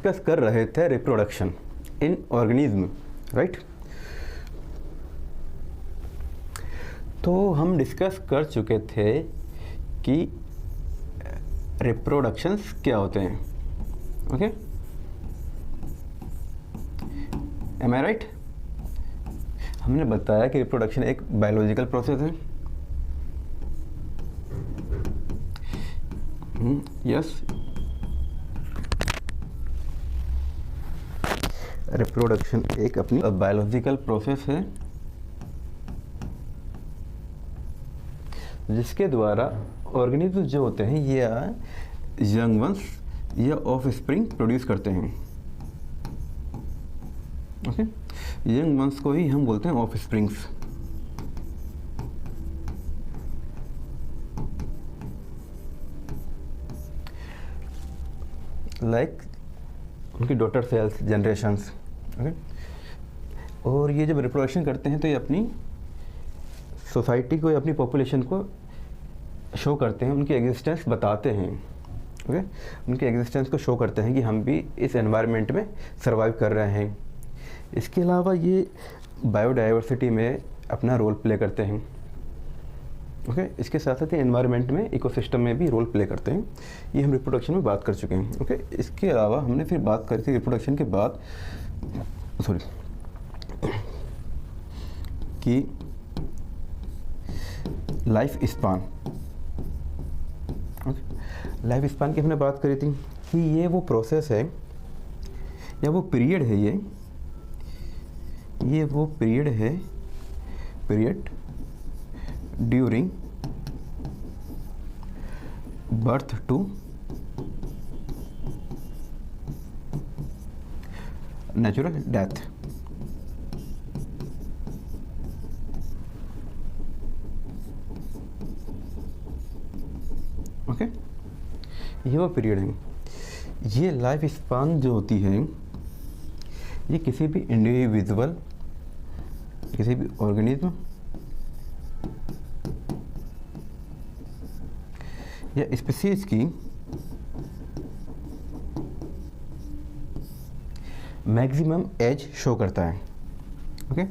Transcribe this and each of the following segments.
Discuss कर रहे थे रिप्रोडक्शन इन ऑर्गेनिज्म, राइट। तो हम डिस्कस कर चुके थे कि रिप्रोडक्शंस क्या होते हैं, ओके, एम आई राइट। हमने बताया कि रिप्रोडक्शन एक बायोलॉजिकल प्रोसेस है, यस। रिप्रोडक्शन एक अपनी बायोलॉजिकल प्रोसेस है जिसके द्वारा ऑर्गेनिज्म जो होते हैं ये यंग वंस या ऑफ स्प्रिंग प्रोड्यूस करते हैं, ओके। यंग वंस को ही हम बोलते हैं ऑफ स्प्रिंग्स। लाइक उनकी डॉटर सेल्स, जनरेशंस, ओके। और ये जब रिप्रोडक्शन करते हैं तो ये अपनी सोसाइटी को या अपनी पॉपुलेशन को शो करते हैं, उनकी एग्जिस्टेंस बताते हैं, ओके। उनकी एग्जिस्टेंस को शो करते हैं कि हम भी इस एनवायरनमेंट में सर्वाइव कर रहे हैं। इसके अलावा ये बायोडाइवर्सिटी में अपना रोल प्ले करते हैं, ओके। इसके साथ साथ ये एनवायरनमेंट में, इकोसिस्टम में भी रोल प्ले करते हैं। ये हम रिप्रोडक्शन में बात कर चुके हैं, ओके। इसके अलावा हमने फिर बात करी थी रिप्रोडक्शन के बाद, सॉरी, कि life span, okay. Life span की हमने बात करी थी कि ये वो प्रोसेस है या वो पीरियड है, ये वो पीरियड है, period during birth to natural death, okay. ये वो पीरियड है। ये लाइफ स्पान जो होती है ये किसी भी इंडिविजुअल, किसी भी ऑर्गेनिज्म या स्पीशीज की मैक्सिमम एज शो करता है, ओके।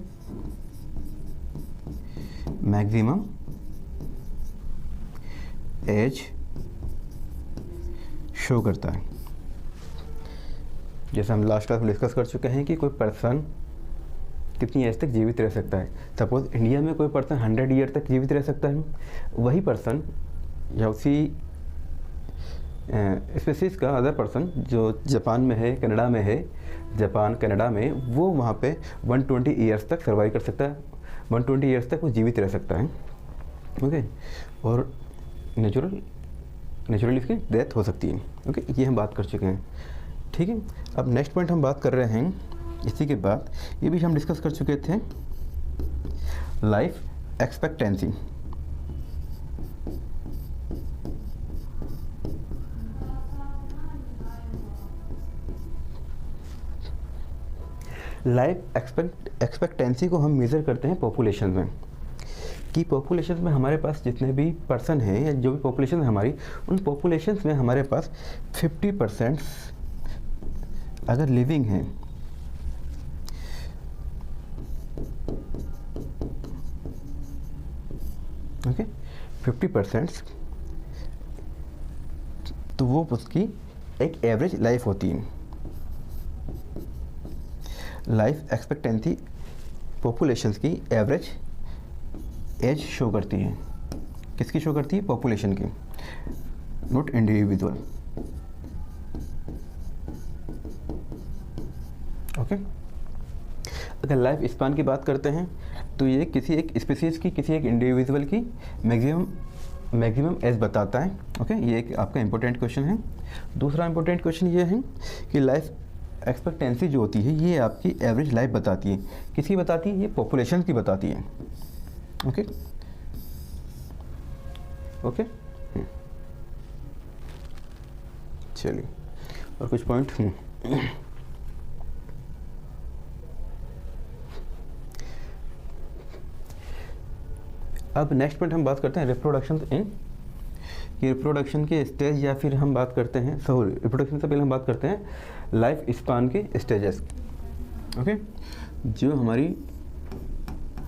मैक्सिमम एज शो करता है। जैसे हम लास्ट क्लास में डिस्कस कर चुके हैं कि कोई पर्सन कितनी एज तक जीवित रह सकता है। सपोज इंडिया में कोई पर्सन 100 ईयर तक जीवित रह सकता है, वही पर्सन या उसी स्पीशीज़ का अदर पर्सन जो जापान में है, कनाडा में है, जापान कनाडा में, वो वहाँ पे 120 ईयर्स तक सर्वाइव कर सकता है, 120 ईयर्स तक वो जीवित रह सकता है, ओके। और नेचुरली इसकी डेथ हो सकती है, ओके। ये हम बात कर चुके हैं, ठीक है। अब नेक्स्ट पॉइंट हम बात कर रहे हैं इसी के बाद, ये भी हम डिस्कस कर चुके थे, लाइफ एक्सपेक्टेंसी। लाइफ एक्सपेक्टेंसी को हम मेज़र करते हैं पॉपुलेशन में, कि पॉपुलेशन में हमारे पास जितने भी पर्सन हैं या जो भी पॉपुलेशन है हमारी, उन पॉपुलेशन में हमारे पास 50% अगर लिविंग हैं, ओके, 50%, तो वो उसकी एक एवरेज लाइफ होती है। लाइफ एक्सपेक्टेंसी पॉपुलेशंस की एवरेज एज शो करती है। किसकी शो करती है? पॉपुलेशन की, नॉट इंडिविजुअल, ओके। अगर लाइफ स्पान की बात करते हैं तो ये किसी एक स्पीसीज की, किसी एक इंडिविजुअल की मैक्सिमम एज बताता है, ओके। ये एक आपका इंपॉर्टेंट क्वेश्चन है। दूसरा इंपॉर्टेंट क्वेश्चन ये है कि लाइफ एक्सपेक्टेंसी जो होती है ये आपकी एवरेज लाइफ बताती है। किसकी बताती है? ये पॉपुलेशन की बताती है, ओके ओके। चलिए और कुछ पॉइंट अब नेक्स्ट पॉइंट हम बात करते हैं रिप्रोडक्शन इन कि रिप्रोडक्शन के स्टेज या फिर हम बात करते हैं, रिप्रोडक्शन से पहले हम बात करते हैं लाइफ स्पान के स्टेजेस। ओके, जो हमारी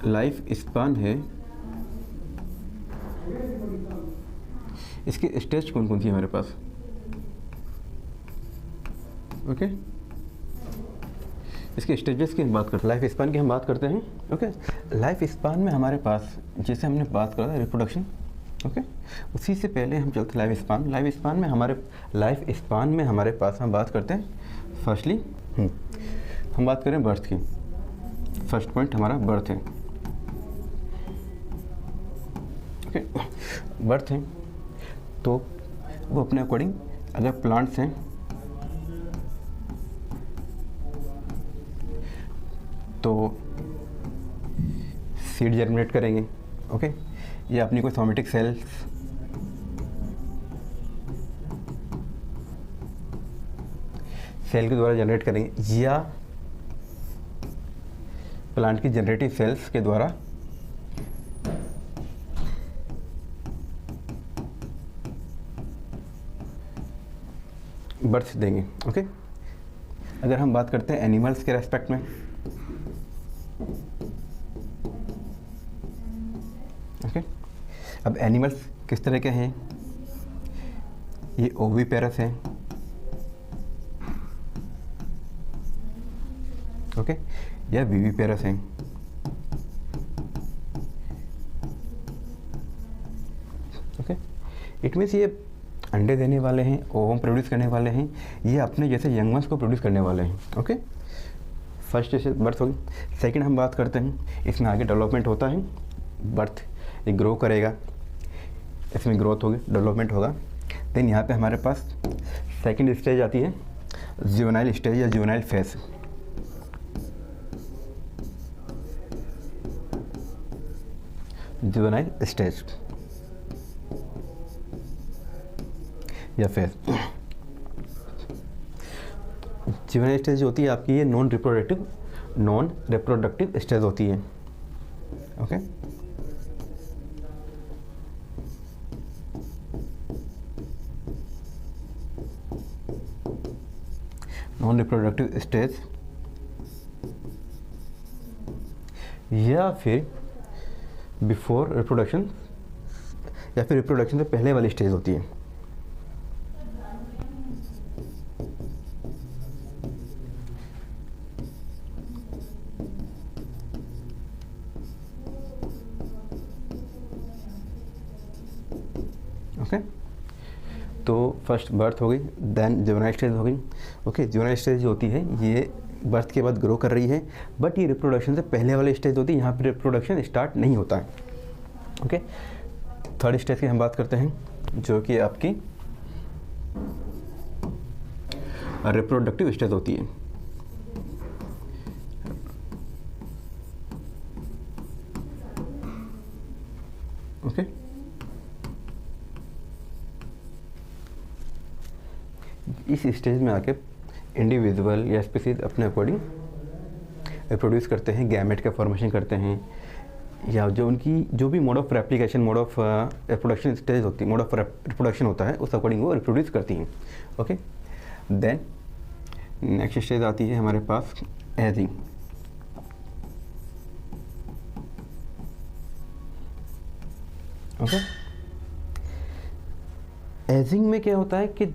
लाइफ स्पान है इसके स्टेज कौन कौन सी है हमारे पास। ओके, इसके स्टेजेस की हम बात करते हैं, लाइफ स्पान की हम बात करते हैं। ओके, लाइफ स्पान में हमारे पास जैसे हमने बात करा रिप्रोडक्शन, ओके, उसी से पहले हम चलते लाइफ स्पान में हमारे पास हम बात करते हैं फर्स्टली हम बात करें बर्थ की। फर्स्ट पॉइंट हमारा बर्थ है। ओके, बर्थ है तो वो अपने अकॉर्डिंग अगर प्लांट्स हैं तो सीड जर्मिनेट करेंगे। ओके, या अपनी कोई सोमेटिक सेल्स सेल के द्वारा जनरेट करेंगे या प्लांट की जनरेटिव सेल्स के द्वारा बर्थ देंगे। ओके, अगर हम बात करते हैं एनिमल्स के रेस्पेक्ट में, ओके, अब एनिमल्स किस तरह के हैं, ये ओविपेरस हैं, ओके, या विविपेरस हैं। ओके, इट मीन्स ये अंडे देने वाले हैं, ओवम प्रोड्यूस करने वाले हैं, ये अपने जैसे यंग वंस को प्रोड्यूस करने वाले हैं। ओके, फर्स्ट जैसे बर्थ होगी। सेकंड हम बात करते हैं, इसमें आगे डेवलपमेंट होता है, बर्थ ये ग्रो करेगा, इसमें ग्रोथ होगी, डेवलपमेंट होगा। देन यहाँ पे हमारे पास सेकंड स्टेज आती है जुवेनाइल स्टेज या जुवेनाइल फेज। जुवेनाइल स्टेज या फेज। जुवेनाइल स्टेज होती है आपकी ये नॉन रिप्रोडक्टिव स्टेज होती है। ओके, नॉन रिप्रोडक्टिव स्टेज या फिर बिफोर रिप्रोडक्शन या फिर रिप्रोडक्शन से पहले वाली स्टेज होती है। ओके, तो फर्स्ट बर्थ हो गई, देन जुवेनाइल स्टेज हो गई। ओके, जुवेनाइल स्टेज जो होती है ये बर्थ के बाद ग्रो कर रही है, बट ये रिप्रोडक्शन से पहले वाली स्टेज होती है, यहाँ पर रिप्रोडक्शन स्टार्ट नहीं होता है। ओके, थर्ड स्टेज की हम बात करते हैं जो कि आपकी रिप्रोडक्टिव स्टेज होती है। ओके, इस स्टेज में आके इंडिविजुअल या स्पीसीज अपने अकॉर्डिंग रिप्रोड्यूस करते हैं, गैमेट का फॉर्मेशन करते हैं, या जो उनकी जो भी mode of replication, mode of reproduction stage होती है, मोड ऑफ रिप्रोडक्शन होता है, उस अकॉर्डिंग वो रिप्रोड्यूस करती हैं। ओके, देन नेक्स्ट स्टेज आती है हमारे पास एजिंग। ओके, एजिंग में क्या होता है कि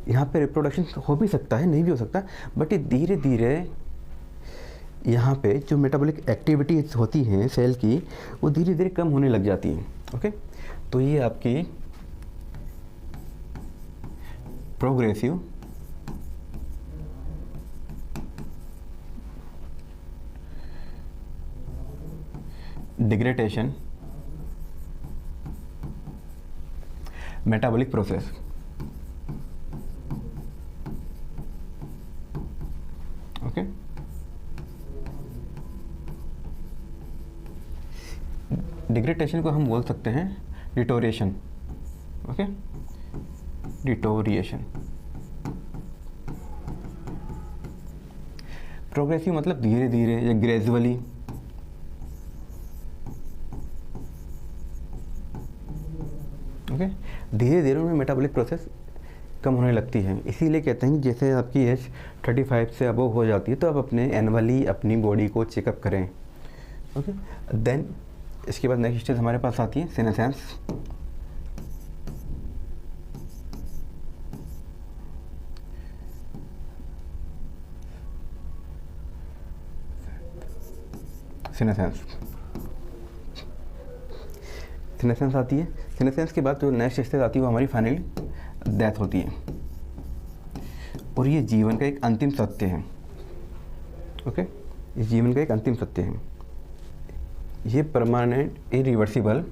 यहाँ पे रिप्रोडक्शन हो भी सकता है, नहीं भी हो सकता, बट ये धीरे धीरे यहाँ पे जो मेटाबॉलिक एक्टिविटीज होती हैं सेल की वो धीरे धीरे कम होने लग जाती हैं। ओके, तो ये आपकी progressive degradation metabolic process. Okay, degradation को हम बोल सकते हैं डिटोरिएशन। Okay, deterioration. प्रोग्रेसिव मतलब धीरे धीरे या ग्रेजुअली। ओके, धीरे धीरे उनमें मेटाबॉलिक प्रोसेस कम होने लगती है। इसीलिए कहते हैं कि जैसे आपकी एज 35 से अबव हो जाती है तो आप अपने एनुअली अपनी बॉडी को चेकअप करें। ओके, देन इसके बाद नेक्स्ट स्टेज हमारे पास आती है सीनेसेंस। सीनेसेंस आती है। सीनेसेंस के बाद जो नेक्स्ट स्टेज आती है वो हमारी फाइनली डेथ होती है, और ये जीवन का एक अंतिम सत्य है। ओके, इस जीवन का एक अंतिम सत्य है। ये परमानेंट, इरिवर्सिबल,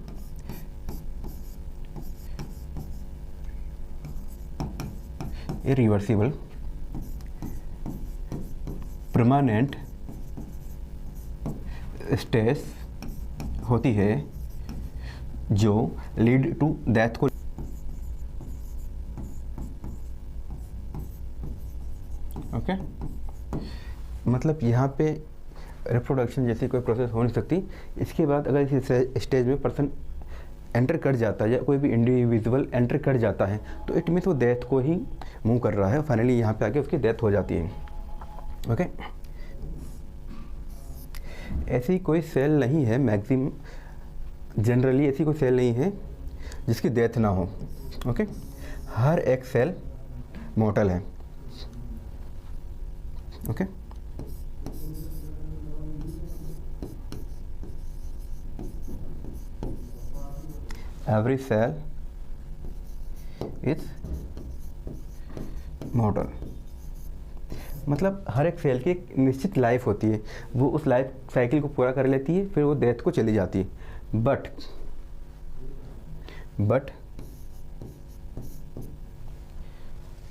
परमानेंट स्टेज होती है जो लीड टू डेथ को। ओके, मतलब यहाँ पे रिप्रोडक्शन जैसी कोई प्रोसेस हो नहीं सकती। इसके बाद अगर इस स्टेज में पर्सन एंटर कर जाता है या कोई भी इंडिविजुअल एंटर कर जाता है तो इट मीन्स वो डेथ को ही मूव कर रहा है। फाइनली यहाँ पे आके उसकी डेथ हो जाती है। ओके, ऐसी कोई सेल नहीं है, मैक्सिमम जनरली ऐसी कोई सेल नहीं है जिसकी डेथ ना हो। ओके, हर एक सेल मॉर्टल है। Okay, every cell is mortal, मतलब हर एक सेल की एक निश्चित लाइफ होती है, वो उस लाइफ साइकिल को पूरा कर लेती है, फिर वो डेथ को चली जाती है। But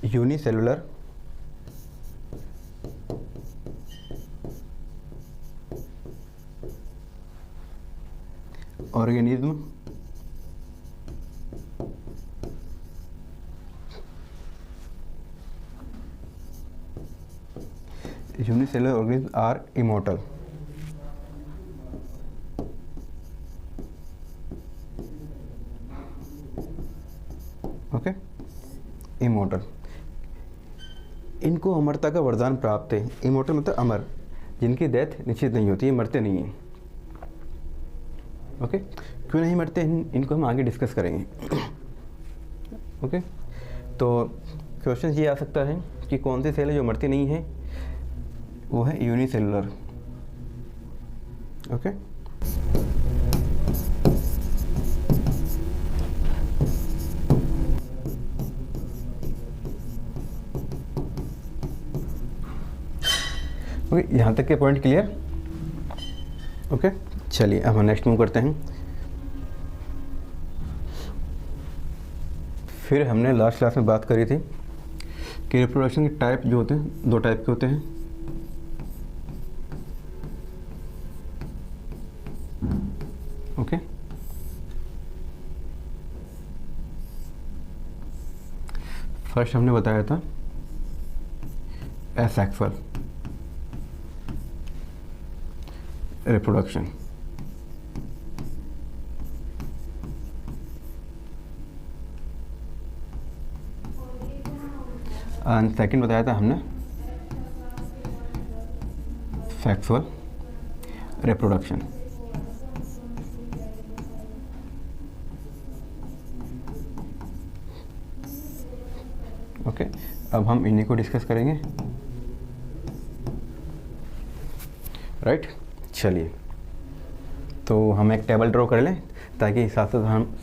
unicellular organism are immortal. Okay, immortal, इनको अमरता का वरदान प्राप्त है। इमॉर्टल मतलब अमर, जिनकी डेथ निश्चित नहीं होती, ये मरते नहीं हैं। ओके, क्यों नहीं मरते इनको हम आगे डिस्कस करेंगे। ओके, तो क्वेश्चन ये आ सकता है कि कौन सी सेल है जो मरती नहीं है, वो है यूनिसेलुलर। ओके, ओके, यहाँ तक के पॉइंट क्लियर। ओके, चलिए अब हम नेक्स्ट मूव करते हैं। फिर हमने लास्ट क्लास में बात करी थी कि रिप्रोडक्शन के टाइप जो होते हैं, 2 टाइप के होते हैं। ओके, फर्स्ट हमने बताया था एसेक्सुअल रिप्रोडक्शन, एंड सेकंड बताया था हमने सेक्सुअल रिप्रोडक्शन। ओके, अब हम इन्हीं को डिस्कस करेंगे। राइट, चलिए तो हम एक टेबल ड्रॉ कर लें ताकि साथ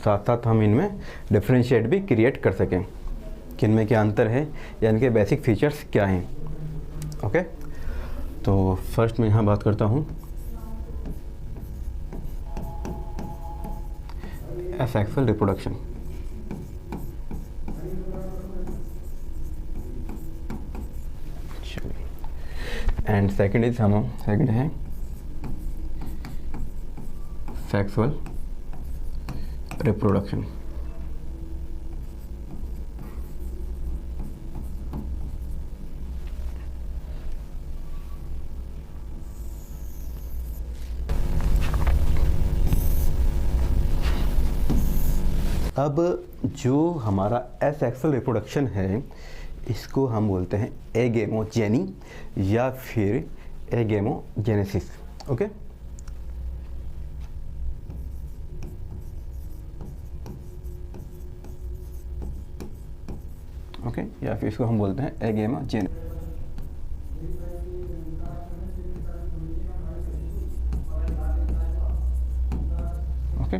साथ हम इनमें डिफरेंशिएट भी क्रिएट कर सकें कि इनमें क्या अंतर है या इनके बेसिक फीचर्स क्या हैं। ओके, तो फर्स्ट मैं यहाँ बात करता हूँ एसेक्सुअल रिप्रोडक्शन। एंड सेकंड है सेक्सुअल रिप्रोडक्शन। अब जो हमारा एसेक्सुअल रिप्रोडक्शन है इसको हम बोलते हैं एगेमोजेनी या फिर एगेमोजेनेसिस। ओके, ओके, या फिर इसको हम बोलते हैं एगेमोजेनेसिस। ओके,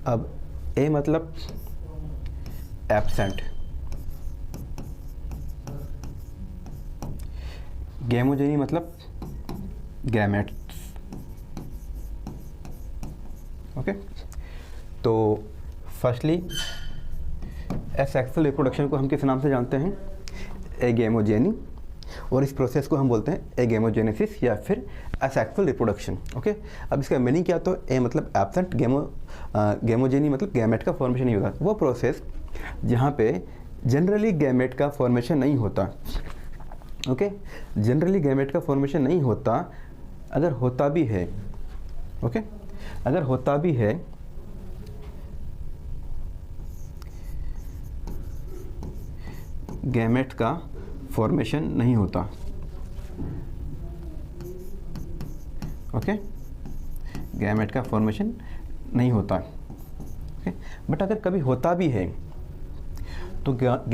अब ए मतलब एब्सेंट, गैमोजेनी मतलब गैमेट्स। ओके, तो फर्स्टली एसेक्सुअल रिप्रोडक्शन को हम किस नाम से जानते हैं? एगेमोजेनी, और इस प्रोसेस को हम बोलते हैं एगेमोजेनेसिस या फिर एसेक्सुअल रिप्रोडक्शन। ओके, अब इसका मीनिंग क्या? तो ए मतलब एब्सेंट, गैमोजेनी मतलब गैमेट का फॉर्मेशन नहीं होता। वो प्रोसेस जहाँ पे जनरली गैमेट का फॉर्मेशन नहीं होता। ओके, जनरली गैमेट का फॉर्मेशन नहीं होता, अगर होता भी है, ओके, अगर होता भी है गैमेट का फॉर्मेशन नहीं होता। ओके, गैमेट का फॉर्मेशन नहीं होता। ओके, बट अगर कभी होता भी है तो जब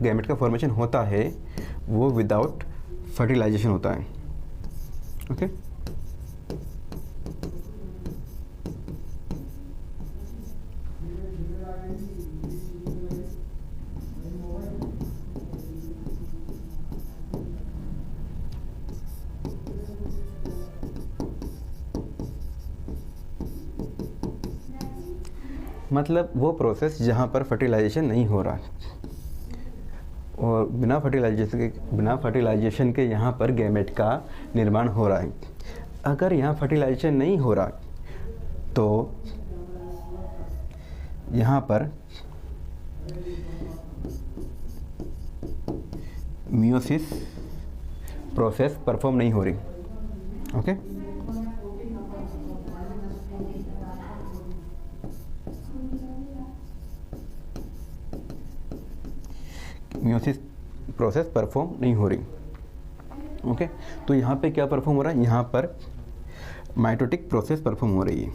गैमेट का फॉर्मेशन होता है वो विदाउट फर्टिलाइजेशन होता है। ओके, मतलब वो प्रोसेस जहाँ पर फर्टिलाइजेशन नहीं हो रहा, और बिना फर्टिलाइजेशन के यहाँ पर गैमेट का निर्माण हो रहा है। अगर यहाँ फर्टिलाइजेशन नहीं हो रहा तो यहाँ पर मियोसिस प्रोसेस परफॉर्म नहीं हो रही। ओके, मियोसिस प्रोसेस परफॉर्म नहीं हो रही। ओके, तो यहाँ पे क्या परफॉर्म हो रहा है? यहाँ पर माइटोटिक प्रोसेस परफॉर्म हो रही है।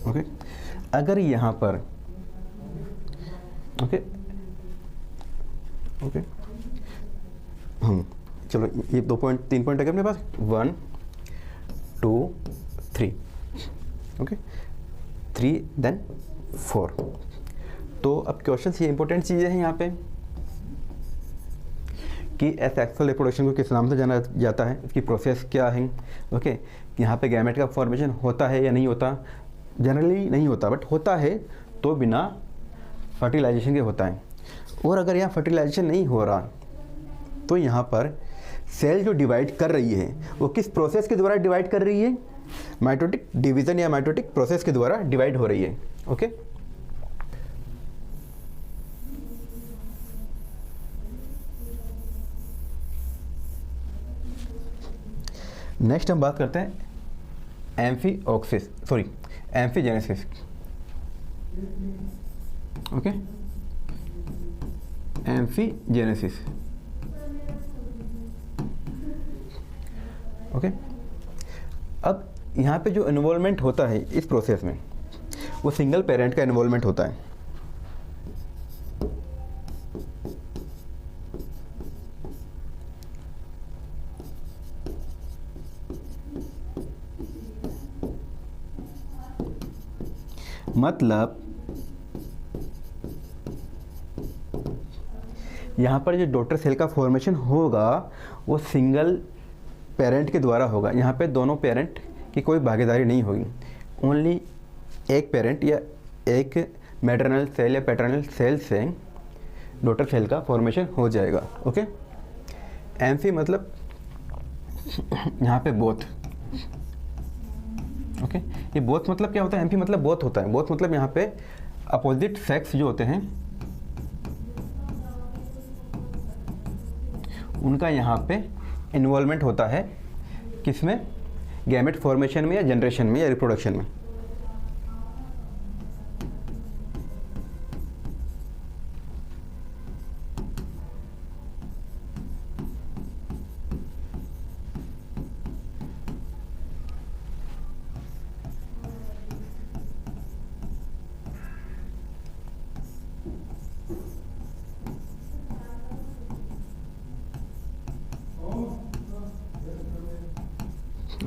ओके, अगर यहाँ पर ओके ओके चलो ये 3 पॉइंट है अपने पास, 1 2 3। Okay, 3 then 4। तो अब क्वेश्चन ये इंपॉर्टेंट चीज़ें हैं यहाँ पे कि एसेक्सुअल रिप्रोडक्शन को किस नाम से जाना जाता है, इसकी प्रोसेस क्या है। ओके, यहाँ पे गैमेट का फॉर्मेशन होता है या नहीं होता? जनरली नहीं होता, बट होता है तो बिना फर्टिलाइजेशन के होता है। और अगर यहाँ फर्टिलाइजेशन नहीं हो रहा तो यहाँ पर सेल जो डिवाइड कर रही है वो किस प्रोसेस के द्वारा डिवाइड कर रही है? माइटोटिक डिवीज़न या माइटोटिक प्रोसेस के द्वारा डिवाइड हो रही है। ओके, नेक्स्ट हम बात करते हैं एम्फीजेनेसिस। ओके, एम्फीजेनेसिस। ओके, अब यहाँ पे जो इन्वॉल्वमेंट होता है इस प्रोसेस में वो सिंगल पेरेंट का इन्वॉल्वमेंट होता है। मतलब यहाँ पर जो डॉटर सेल का फॉर्मेशन होगा वो सिंगल पेरेंट के द्वारा होगा। यहाँ पे दोनों पेरेंट की कोई भागीदारी नहीं होगी, ओनली एक पेरेंट या एक मैटरनल सेल या पैटर्नल सेल से डॉटर सेल का फॉर्मेशन हो जाएगा। ओके, एम्फी मतलब यहाँ पे बोथ। ओके, ये बोथ मतलब क्या होता है? एम्फी मतलब बोथ होता है। बोथ मतलब यहाँ पे अपोजिट सेक्स जो होते हैं उनका यहाँ पे इन्वॉल्वमेंट होता है किस में, गैमेट फॉर्मेशन में या जनरेशन में या रिप्रोडक्शन में।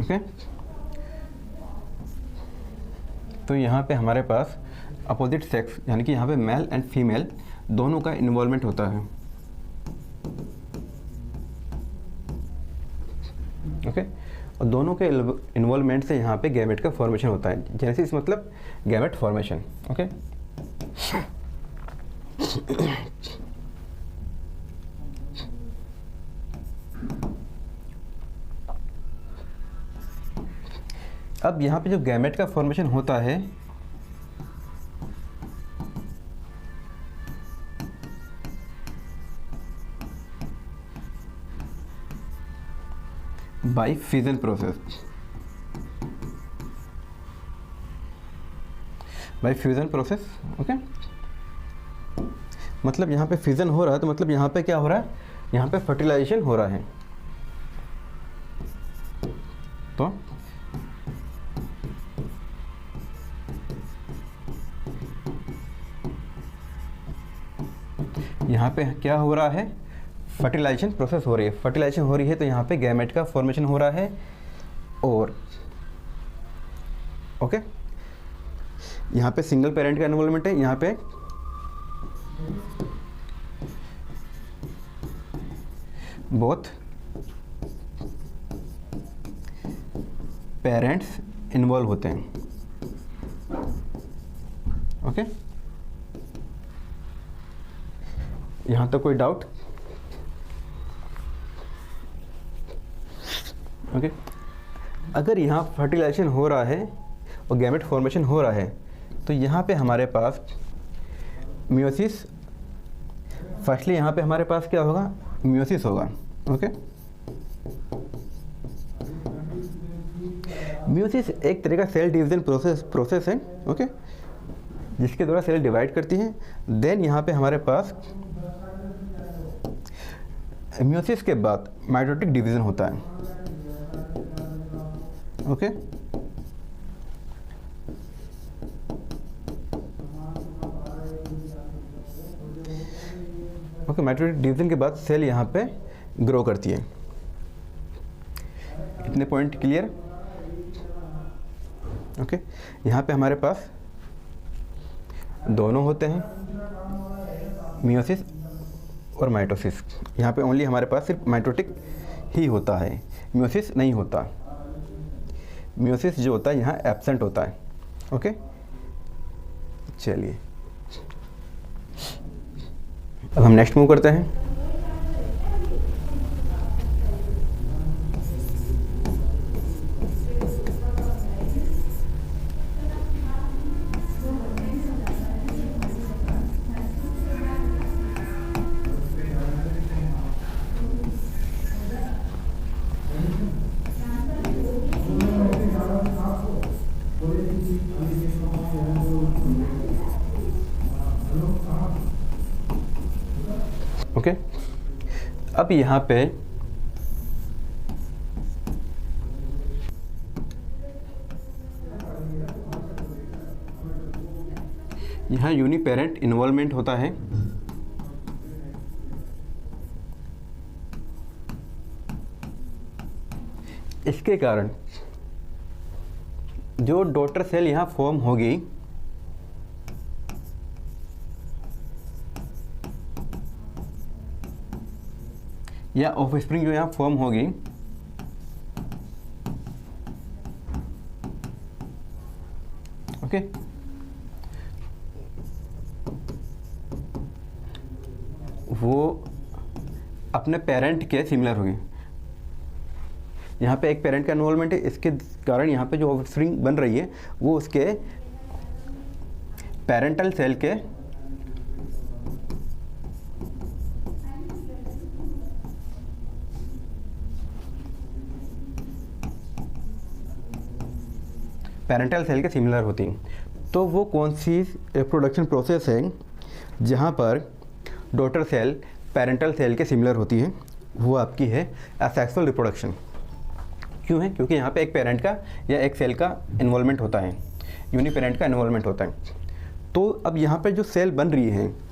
ओके तो यहाँ पे हमारे पास अपोजिट सेक्स यानी कि यहाँ पे मेल एंड फीमेल दोनों का इन्वॉल्वमेंट होता है। ओके और दोनों के इन्वॉल्वमेंट से यहाँ पे गैमेट का फॉर्मेशन होता है। जेनेसिस मतलब गैमेट फॉर्मेशन। ओके अब यहाँ पे जो गैमेट का फॉर्मेशन होता है by fission process, by fusion process. Okay मतलब यहाँ पे फिजन हो रहा है तो मतलब यहाँ पे क्या हो रहा है, यहाँ पे फर्टिलाइजेशन हो रहा है। तो यहाँ पे क्या हो रहा है, फर्टिलाइजेशन प्रोसेस हो रही है। फर्टिलाइजेशन हो रही है तो यहाँ पे गैमेट का फॉर्मेशन हो रहा है। और ओके यहाँ पे सिंगल पेरेंट का इन्वॉल्वमेंट है, यहाँ पे बोथ पेरेंट्स इन्वॉल्व होते हैं। ओके यहाँ तक कोई डाउट? ओके अगर यहाँ फर्टिलाइजेशन हो रहा है और गैमेट फॉर्मेशन हो रहा है तो यहाँ पे हमारे पास मियोसिस, फर्स्टली यहाँ पे हमारे पास क्या होगा, मियोसिस होगा। ओके मियोसिस एक तरह का सेल डिवीजन प्रोसेस है। ओके जिसके द्वारा सेल डिवाइड करती हैं। देन यहाँ पे हमारे पास मियोसिस के बाद माइटोटिक डिवीजन होता है। ओके ओके माइटोटिक डिवीजन के बाद सेल यहाँ पे ग्रो करती है। इतने पॉइंट क्लियर? ओके यहाँ पे हमारे पास दोनों होते हैं, मियोसिस और माइटोसिस। यहाँ पे ओनली हमारे पास सिर्फ माइटोटिक ही होता है, मियोसिस नहीं होता। मियोसिस जो होता है यहाँ एब्सेंट होता है। ओके चलिए अब हम नेक्स्ट मूव करते हैं। ओके अब यहाँ पे यहाँ यूनिपेरेंट इन्वॉल्वमेंट होता है। इसके कारण जो डॉटर सेल यहाँ फॉर्म होगी या ऑफस्प्रिंग जो यहाँ फॉर्म होगी ओके वो अपने पेरेंट के सिमिलर होगी। यहाँ पे एक पेरेंट का इन्वॉल्वमेंट है, इसके कारण यहाँ पे जो ऑफस्प्रिंग बन रही है वो उसके पेरेंटल सेल के पेरेंटल सेल के सिमिलर होती हैं। तो वो कौन सी रिप्रोडक्शन प्रोसेस है जहाँ पर डॉटर सेल पेरेंटल सेल के सिमिलर होती है? वो आपकी है एसेक्सुअल रिप्रोडक्शन। क्यों है? क्योंकि यहाँ पे एक पेरेंट का या एक सेल का इन्वॉल्वमेंट होता है, यूनी पेरेंट का इन्वॉल्वमेंट होता है। तो अब यहाँ पे जो सेल बन रही है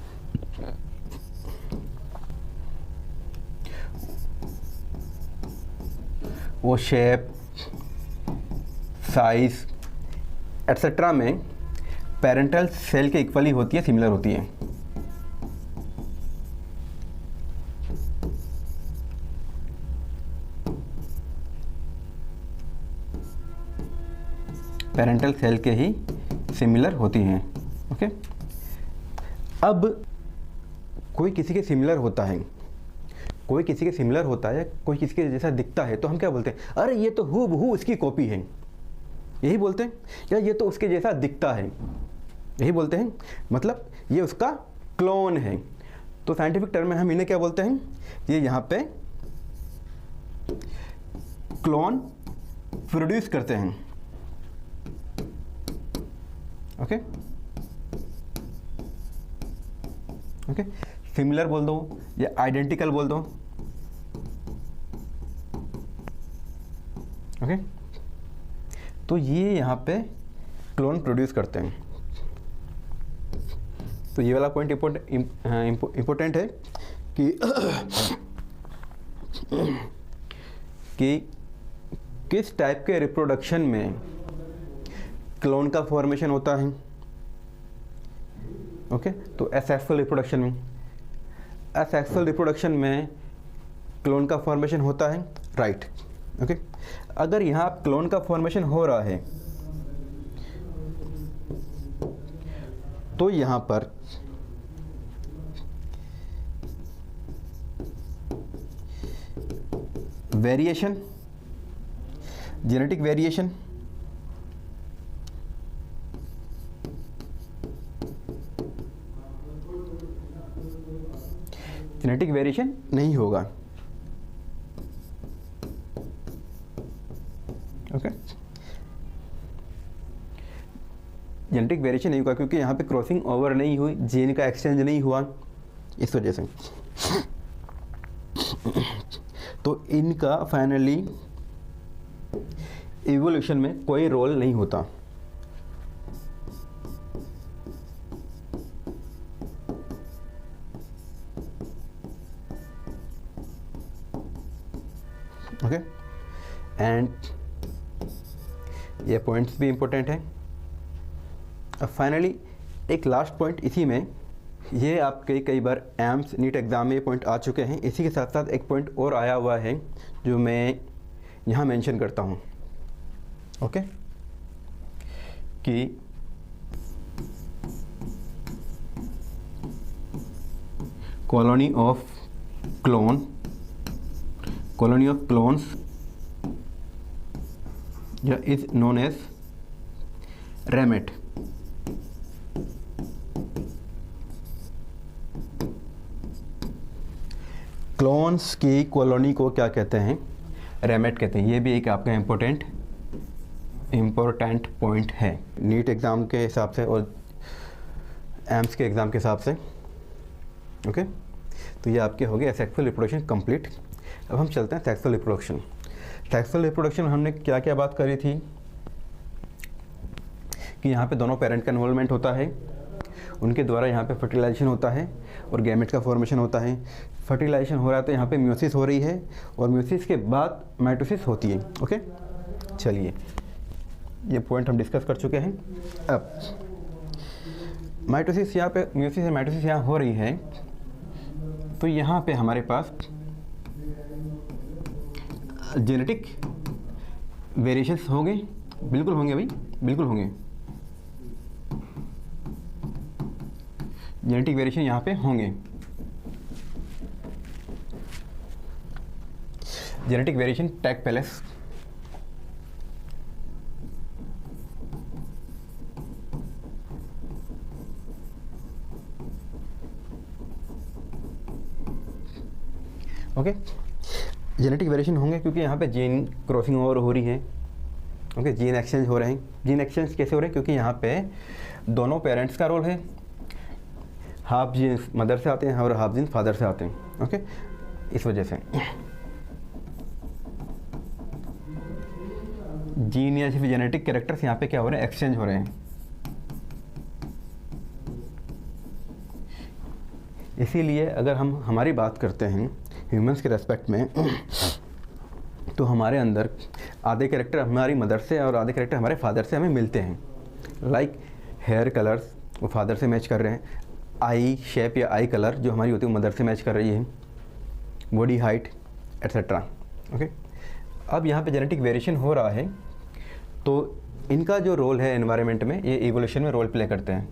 वो शेप, साइज एट्सेट्रा में पेरेंटल सेल के इक्वली होती है, सिमिलर होती है। पेरेंटल सेल के ही सिमिलर होती हैं। ओके, अब कोई किसी के सिमिलर होता है, कोई किसी के सिमिलर होता है, कोई किसी के जैसा दिखता है, तो हम क्या बोलते हैं? अरे ये तो हूबहू उसकी कॉपी है, यही बोलते हैं। या ये तो उसके जैसा दिखता है, यही बोलते हैं। मतलब ये उसका क्लोन है। तो साइंटिफिक टर्म में हम इन्हें क्या बोलते हैं? ये यहाँ पे क्लोन प्रोड्यूस करते हैं। ओके ओके, सिमिलर बोल दो या आइडेंटिकल बोल दो। ओके, तो ये यहाँ पे क्लोन प्रोड्यूस करते हैं। तो ये वाला पॉइंट इम्पोर्टेंट है कि किस टाइप के रिप्रोडक्शन में क्लोन का फॉर्मेशन होता है। ओके, तो एसेक्सुअल रिप्रोडक्शन में, एसेक्सुअल रिप्रोडक्शन में क्लोन का फॉर्मेशन होता है, राइट। ओके, अगर यहाँ क्लोन का फॉर्मेशन हो रहा है तो यहाँ पर variation, genetic variation, genetic variation नहीं होगा। ओके, जेनेटिक वेरिएशन नहीं होगा क्योंकि यहाँ पे क्रॉसिंग ओवर नहीं हुई, जीन का एक्सचेंज नहीं हुआ, इस वजह से। तो इनका फाइनली इवोल्यूशन में कोई रोल नहीं होता। ओके, एंड ये पॉइंट्स भी इंपॉर्टेंट हैं। अब फाइनली एक लास्ट पॉइंट इसी में, ये आपके कई बार एम्स नीट एग्ज़ाम में ये पॉइंट आ चुके हैं। इसी के साथ साथ एक पॉइंट और आया हुआ है जो मैं यहाँ मेंशन करता हूँ। ओके, कि कॉलोनी ऑफ क्लोन्स या इज नोन एज रैमेट। क्लोन्स की कॉलोनी को क्या कहते हैं? रैमेट कहते हैं। ये भी एक आपका इम्पोर्टेंट पॉइंट है नीट एग्ज़ाम के हिसाब से और एम्स के एग्ज़ाम के हिसाब से। ओके, तो ये आपके हो गए सेक्सुअल रिप्रोडक्शन कंप्लीट। अब हम चलते हैं सेक्सुअल रिप्रोडक्शन। सेक्सुअल रिप्रोडक्शन हमने क्या क्या बात करी थी कि यहाँ पे दोनों पेरेंट का इन्वॉल्वमेंट होता है, उनके द्वारा यहाँ पे फर्टिलाइजेशन होता है और गैमेट का फॉर्मेशन होता है। फर्टिलाइजेशन हो रहा है तो यहाँ पे म्यूसिस हो रही है और म्यूसिस के बाद माइटोसिस होती है। ओके, चलिए ये पॉइंट हम डिस्कस कर चुके हैं। अब माइटोसिस यहाँ पे, म्यूसिस और माइटोसिस यहाँ हो रही है, तो यहाँ पे हमारे पास जेनेटिक वेरिएशंस होंगे, बिल्कुल होंगे भाई, बिल्कुल होंगे। जेनेटिक वेरिएशन यहाँ पे होंगे। Genetic variation take place. Okay, genetic variation होंगे क्योंकि यहाँ पे जीन क्रॉसिंग ओवर हो रही है। ओके, जीन एक्सचेंज हो रहे हैं। जीन एक्सचेंज कैसे हो रहे हैं? क्योंकि यहाँ पे दोनों पेरेंट्स का रोल है, हाफ जीन्स मदर से आते हैं और हाफ जीन्स फादर से आते हैं। ओके, इस वजह से जीन या फिर जेनेटिक कैरेक्टर्स यहाँ पे क्या हो रहे हैं? एक्सचेंज हो रहे हैं। इसीलिए अगर हम हमारी बात करते हैं ह्यूमंस के रेस्पेक्ट में, तो हमारे अंदर आधे कैरेक्टर हमारी मदर से और आधे कैरेक्टर हमारे फादर से हमें मिलते हैं। लाइक हेयर कलर्स वो फादर से मैच कर रहे हैं, आई शेप या आई कलर जो हमारी होती है वो मदर से मैच कर रही है, बॉडी हाइट एट्सेट्रा। ओके, अब यहाँ पे जेनेटिक वेरिएशन हो रहा है, तो इनका जो रोल है एनवायरनमेंट में, ये इवोल्यूशन में रोल प्ले करते हैं।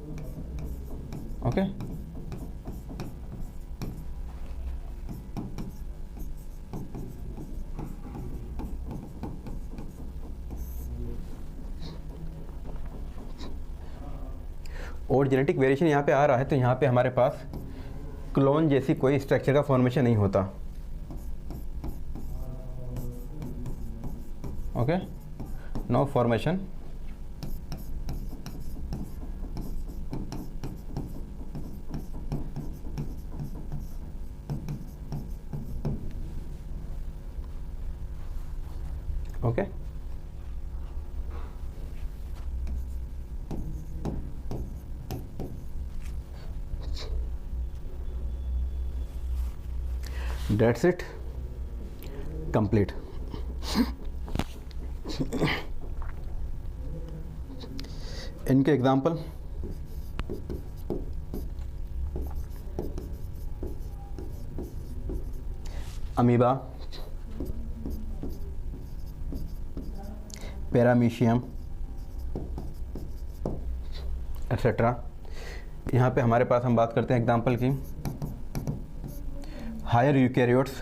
ओके, और जेनेटिक वेरिएशन यहाँ पे आ रहा है, तो यहाँ पे हमारे पास क्लोन जैसी कोई स्ट्रक्चर का फॉर्मेशन नहीं होता। Okay, no formation okay. That's it, complete. इनके एग्जाम्पल अमीबा, पैरामीशियम एट्सेट्रा। यहाँ पे हमारे पास हम बात करते हैं एग्जाम्पल की higher eukaryotes,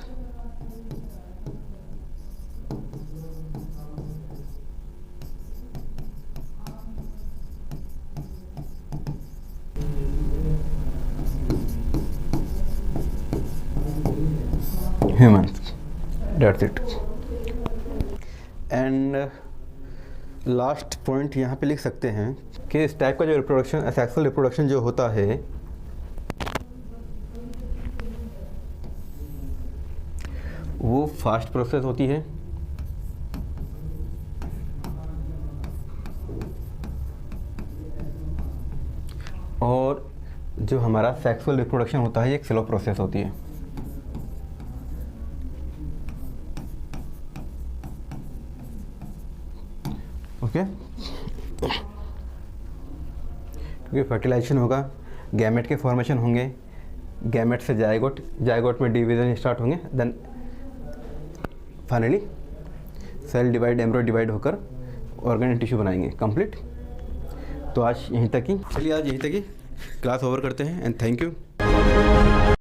humans. That's it. And last point यहाँ पे लिख सकते हैं कि इस टाइप का जो रिप्रोडक्शन, सेक्सुअल रिप्रोडक्शन जो होता है, वो फास्ट प्रोसेस होती है और जो हमारा सेक्सुअल रिप्रोडक्शन होता है ये एक स्लो प्रोसेस होती है। ओके, क्योंकि फर्टिलाइजेशन होगा, गैमेट के फॉर्मेशन होंगे, गैमेट से जायगोट, जायगोट में डिवीजन स्टार्ट होंगे, then finally cell divide, embryo divide होकर ऑर्गन एंड टिश्यू बनाएंगे। कंप्लीट। तो आज यहीं तक ही, चलिए आज यहीं तक ही क्लास ओवर करते हैं एंड थैंक यू।